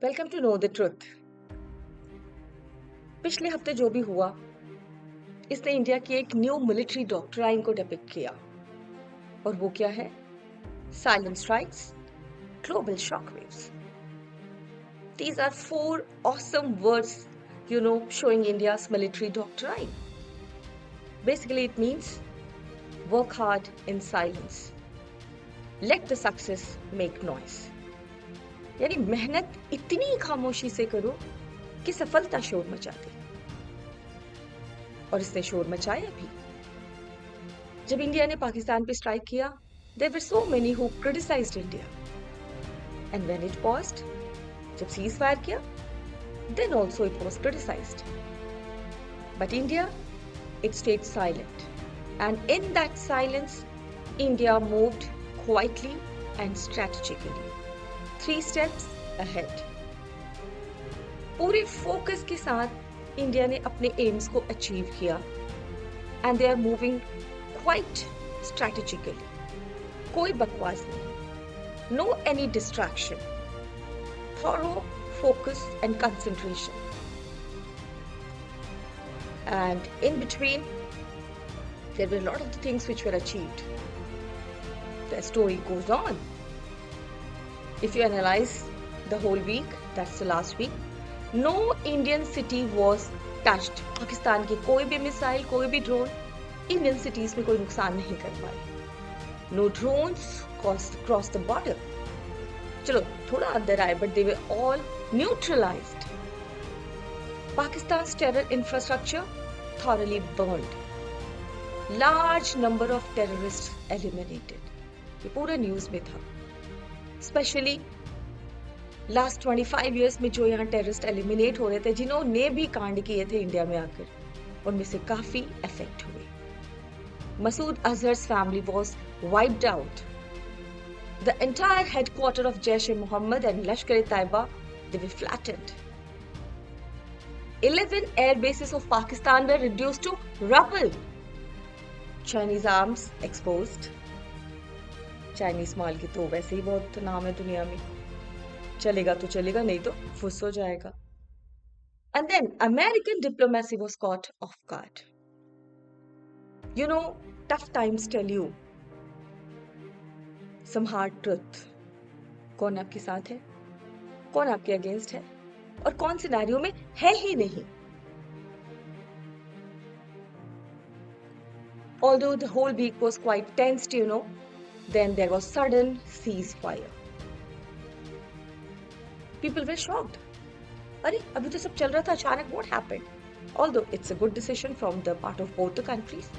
Welcome to know the truth. पिछले हफ्ते जो भी हुआ, इसने इंडिया की एक न्यू मिलिट्री डॉक्ट्राइन को डिपिक्ट किया। और वो क्या है? Silent strikes, global shockwaves. These are four awesome words, showing India's military doctrine. Basically, it means work hard in silence. Let the success make noise. यानी मेहनत इतनी खामोशी से करो कि सफलता शोर मचा दे। और इसने शोर मचाया भी। जब इंडिया ने पाकिस्तान पे स्ट्राइक किया, there were so many who criticized India. And when it paused, जब सीज फायर किया, then also it was criticized. But India, it stayed silent. And in that silence, India moved quietly and strategically. 3 steps ahead. पूरे focus के साथ India ने अपने AIIMS को achieve किया. And they are moving quite strategically. कोई बकवास नहीं. No any distraction. Thorough focus and concentration. And in between, there were a lot of the things which were achieved. The story goes on. If you analyze the whole week, that's the last week, no Indian city was touched. Pakistan के कोई भी missile, कोई भी drone Indian cities में कोई नुकसान नहीं कर पाए. No drones crossed the border. चलो थोड़ा अंदर आए, but they were all neutralized. Pakistan's terror infrastructure thoroughly burned. Large number of terrorists eliminated. ये पूरा न्यूज में था. Especially last 25 years में जो यहाँ टेररिस्ट एलिमिनेट हो रहे थे, जिन्होंने भी कांड किए थे इंडिया में आकर, उनमें से काफी अफेक्ट हुए. Masood Azhar's family was wiped out. The entire headquarter of Jaish-e-Mohammed and Lashkar-e-Taiba, they were flattened. 11 air bases of Pakistan were reduced to rubble. Chinese arms exposed. Chinese माल की तो वैसे ही बहुत नाम है दुनिया में. चलेगा तो चलेगा, नहीं तो फुस हो जाएगा. And then American diplomacy was caught off guard. Tough times tell you some hard truth. कौन आपके साथ है, कौन आपके अगेंस्ट है, और कौन सिनेरियो में है ही नहीं. Although the whole week was quite tensed, then there was sudden ceasefire. People were shocked. अरे अभी तो सब चल रहा था, अचानक what happened? Although it's a good decision from the part of both the countries.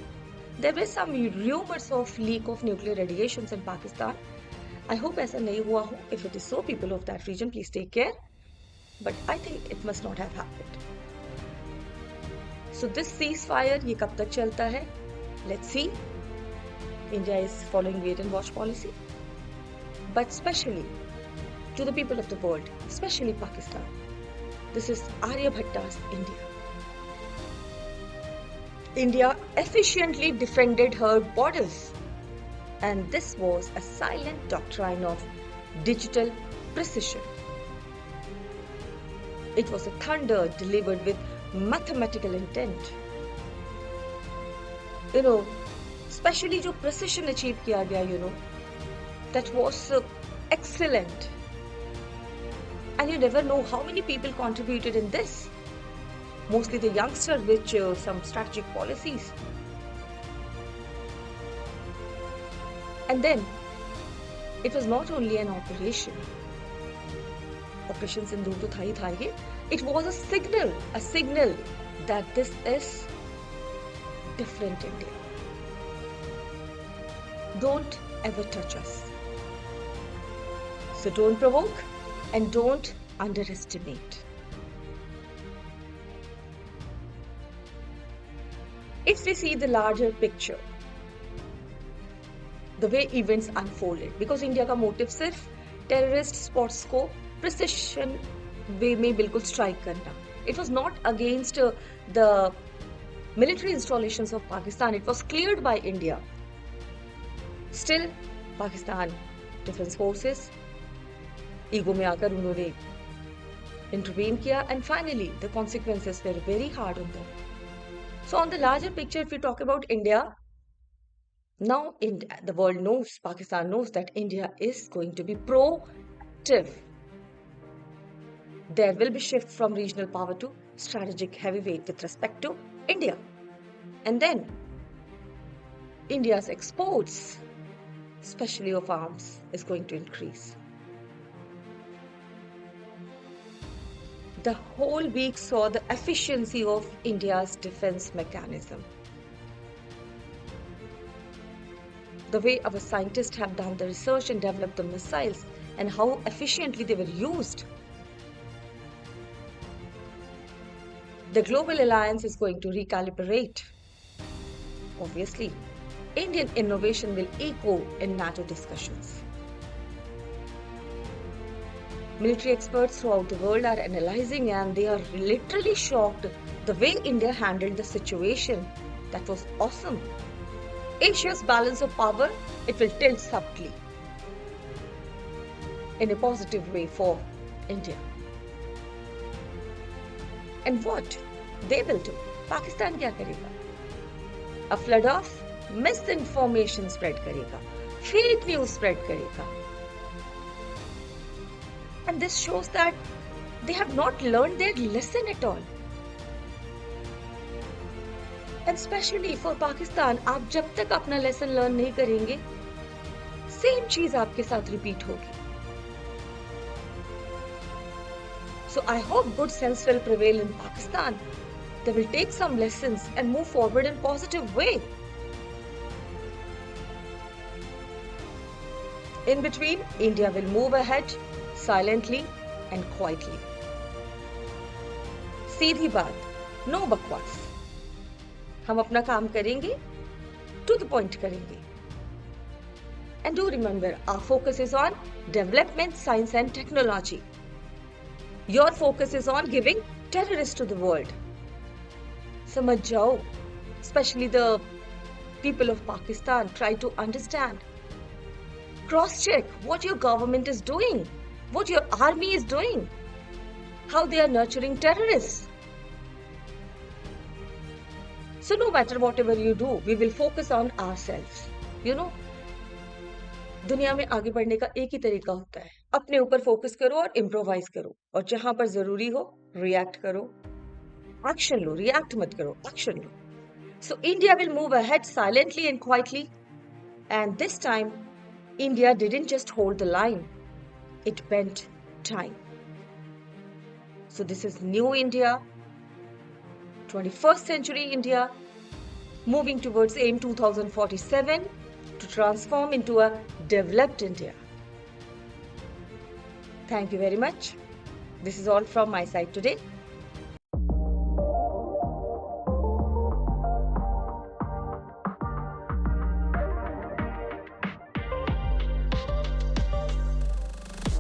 There were some rumors of leak of nuclear radiations in Pakistan. I hope ऐसा नहीं हुआ हो. If it is so, people of that region, please take care. But I think it must not have happened. So this ceasefire, ये कब तक चलता है? Let's see. India is following wait and watch policy. But especially to the people of the world, especially Pakistan, this is Aryabhatta's India. India efficiently defended her borders. And this was a silent doctrine of digital precision. It was a thunder delivered with mathematical intent. Especially जो precision achieve किया गया, that was excellent. And you never know how many people contributed in this. Mostly the youngsters with some strategic policies. And then, it was not only an operation. Operation Sindoor to tha hi tha ye. It was a signal that this is different India. Don't ever touch us. So don't provoke and don't underestimate. If we see the larger picture, the way events unfolded, because India का motive सिर्फ terrorist spots को precision way में बिल्कुल strike करना. It was not against the military installations of Pakistan. It was cleared by India. Still, Pakistan Defense Forces ego में आकर उन्होंने intervene किया, and finally the consequences were very hard on them. So on the larger picture, if we talk about India, now the world knows, Pakistan knows that India is going to be proactive. There will be shift from regional power to strategic heavyweight with respect to India. And then India's exports, especially of arms, is going to increase. The whole week saw the efficiency of India's defense mechanism. The way our scientists have done the research and developed the missiles and how efficiently they were used. The global alliance is going to recalibrate. Obviously, Indian innovation will echo in NATO discussions. Military experts throughout the world are analyzing and they are literally shocked the way India handled the situation. That was awesome. Asia's balance of power, it will tilt subtly in a positive way for India. And what they will do? Pakistan क्या करेगा? A flood of misinformation spread करेगा, fake news spread करेगा. And this shows that they have not learned their lesson at all. And especially for Pakistan, आप जब तक अपना lesson learn नहीं करेंगे, same चीज आपके साथ repeat होगी. So I hope good sense will prevail in Pakistan. They will take some lessons and move forward in positive way. In between, India will move ahead silently and quietly. सीधी बात, no बकवास. हम अपना काम करेंगे, to the point करेंगे. And do remember, our focus is on development, science and technology. Your focus is on giving terrorists to the world. समझ जाओ, especially the people of Pakistan, try to understand. Cross-check what your government is doing, what your army is doing, how they are nurturing terrorists. So no matter whatever you do, we will focus on ourselves. You know, दुनिया में आगे बढ़ने का एक ही तरीका होता है, अपने ऊपर फोकस करो और इम्प्रोवाइज करो, और जहां पर जरूरी हो रिएक्ट करो, एक्शन लो, रिएक्ट मत करो, action low. So India will move ahead silently and quietly, and this time India didn't just hold the line, it bent time. So this is new India, 21st century India, moving towards AIM 2047 to transform into a developed India. Thank you very much. This is all from my side today.